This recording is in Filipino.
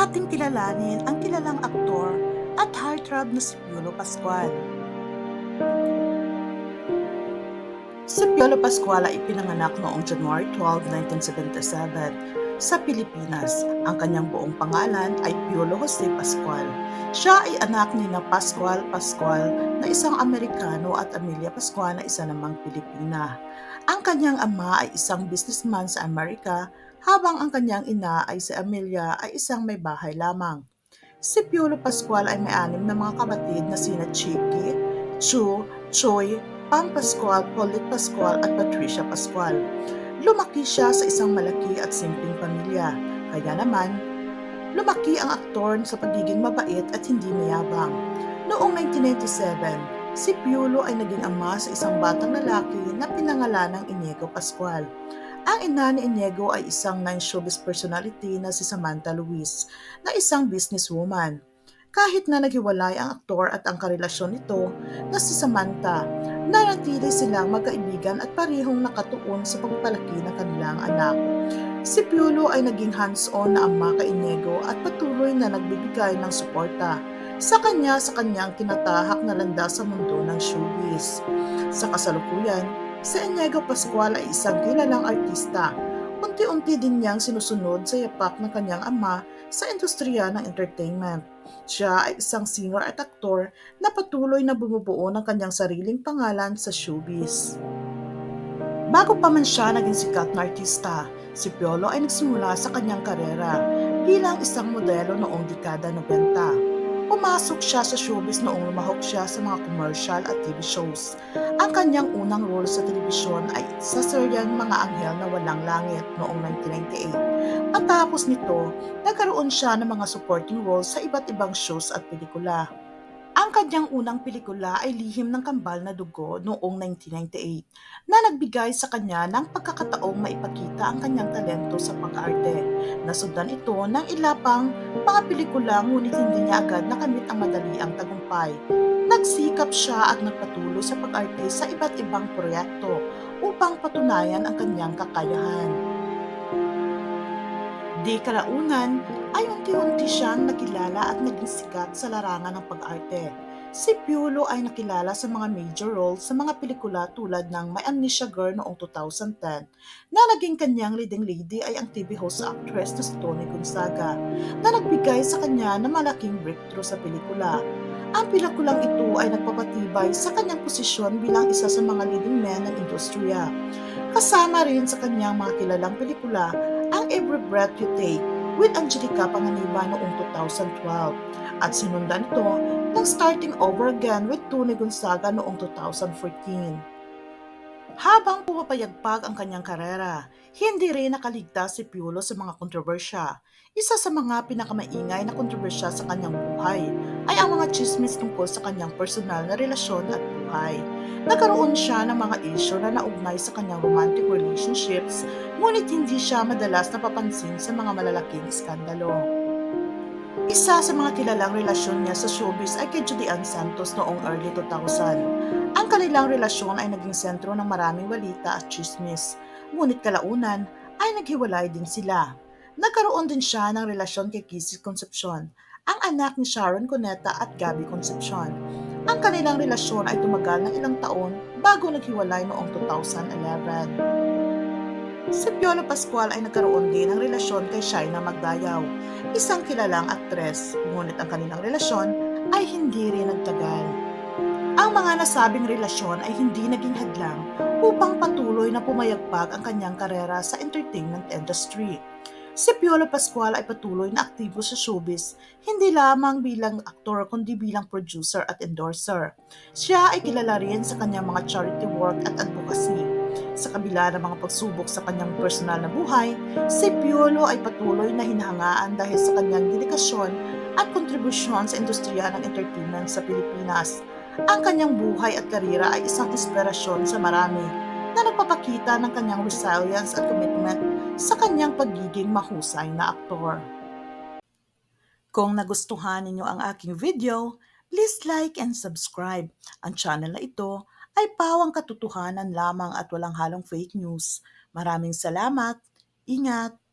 Ating kilalanin ang kilalang aktor at heartthrob na si Piolo Pascual. Si Piolo Pascual ay ipinanganak noong January 12, 1977 sa Pilipinas. Ang kanyang buong pangalan ay Piolo Jose Pascual. Siya ay anak ni na Pascual Pascual na isang Amerikano at Amelia Pascual na isa namang Pilipina. Ang kanyang ama ay isang businessman sa Amerika habang ang kanyang ina ay si Amelia ay isang may bahay lamang. Si Piolo Pascual ay may anim na mga kapatid na sina Chicky, Chu, Choi, Pam Pascual, Pauline Pascual at Patricia Pascual. Lumaki siya sa isang malaki at simpleng pamilya, kaya naman lumaki ang aktor sa pagiging mabait at hindi mayabang. Noong 1997, si Piolo ay naging ama sa isang batang lalaki na pinangalanang Inigo Pascual. Ang ina ni Inigo ay isang non-showbiz personality na si Samantha Luis, na isang businesswoman. Kahit na naghiwalay ang aktor at ang karelasyon nito na si Samantha, nanatili silang magkaibigan at parehong nakatuon sa pagpalaki ng kanilang anak. Si Piolo ay naging hands-on na ama kay Inigo at patuloy na nagbibigay ng suporta sa kanyang tinatahak na landas sa mundo ng showbiz. Sa kasalukuyan, si Inigo Pascual ay isang kilalang artista. Unti-unti din niyang sinusunod sa yapak ng kanyang ama sa industriya ng entertainment. Siya ay isang singer at aktor na patuloy na bumubuo ng kanyang sariling pangalan sa showbiz. Bago pa man siya naging sikat na artista, si Piolo ay nagsimula sa kanyang karera bilang isang modelo noong dekada 90. Pumasok siya sa showbiz noong lumahok siya sa mga commercial at TV shows. Ang kanyang unang role sa telebisyon ay sa seryeng Mga Anghel na Walang Langit noong 1998. Matapos nito, nagkaroon siya ng mga supporting roles sa iba't ibang shows at pelikula. Ang kanyang unang pelikula ay Lihim ng Kambal na Dugo noong 1998 na nagbigay sa kanya ng pagkakataong maipakita ang kanyang talento sa pag-arte. Nasundan ito ng ilapang mga pelikula ngunit hindi niya agad nakamit ang madaliang tagumpay. Nagsikap siya at nagpatuloy sa pag-arte sa iba't ibang proyekto upang patunayan ang kanyang kakayahan. Di kalaunan ay unti-unti siyang nakilala at naging sikat sa larangan ng pag-arte. Si Piolo ay nakilala sa mga major roles sa mga pelikula tulad ng My Amnesia Girl noong 2010 na naging kanyang leading lady ay ang TV host actress na si Tony Gonzaga na nagbigay sa kanya ng malaking breakthrough sa pelikula. Ang pelikulang ito ay nagpapatibay sa kanyang posisyon bilang isa sa mga leading men ng industriya. Kasama rin sa kanyang mga kilalang pelikula ang Every Breath You Take with Angelica Panganiban noong 2012 at sinundan ito ng Starting Over Again with Tony Gonzaga noong 2014. Habang pumapayagpag ang kanyang karera, hindi rin nakaligtas si Piolo sa mga kontrobersya. Isa sa mga pinakamaingay na kontrobersya sa kanyang buhay ay ang mga chismis tungkol sa kanyang personal na relasyon at buhay. Nagkaroon siya ng mga isyu na naugnay sa kanyang romantic relationships, ngunit hindi siya madalas napapansin sa mga malalaking iskandalo. Isa sa mga kilalang relasyon niya sa showbiz ay kay Judy Ann Santos noong early 2000. Ang kanilang relasyon ay naging sentro ng maraming balita at chismis, ngunit kalaunan ay naghiwalay din sila. Nagkaroon din siya ng relasyon kay Kissy Concepcion, ang anak ni Sharon Cuneta at Gabby Concepcion. Ang kanilang relasyon ay tumagal ng ilang taon bago naghiwalay noong 2011. Si Piolo Pascual ay nagkaroon din ng relasyon kay Shaina Magdayaw, isang kilalang aktres, ngunit ang kanilang relasyon ay hindi rin nagtagal. Ang mga nasabing relasyon ay hindi naging hadlang upang patuloy na pumayagpag ang kanyang karera sa entertainment industry. Si Piolo Pascual ay patuloy na aktibo sa showbiz, hindi lamang bilang aktor kundi bilang producer at endorser. Siya ay kilala rin sa kanyang mga charity work at advocacy. Sa kabila ng mga pagsubok sa kanyang personal na buhay, si Piolo ay patuloy na hinahangaan dahil sa kanyang dedikasyon at kontribusyon sa industriya ng entertainment sa Pilipinas. Ang kanyang buhay at karera ay isang inspirasyon sa marami na nagpapakita ng kanyang resilience at commitment sa kanyang pagiging mahusay na aktor. Kung nagustuhan ninyo ang aking video, please like and subscribe. Ang channel na ito ay pawang katotohanan lamang at walang halong fake news. Maraming salamat. Ingat!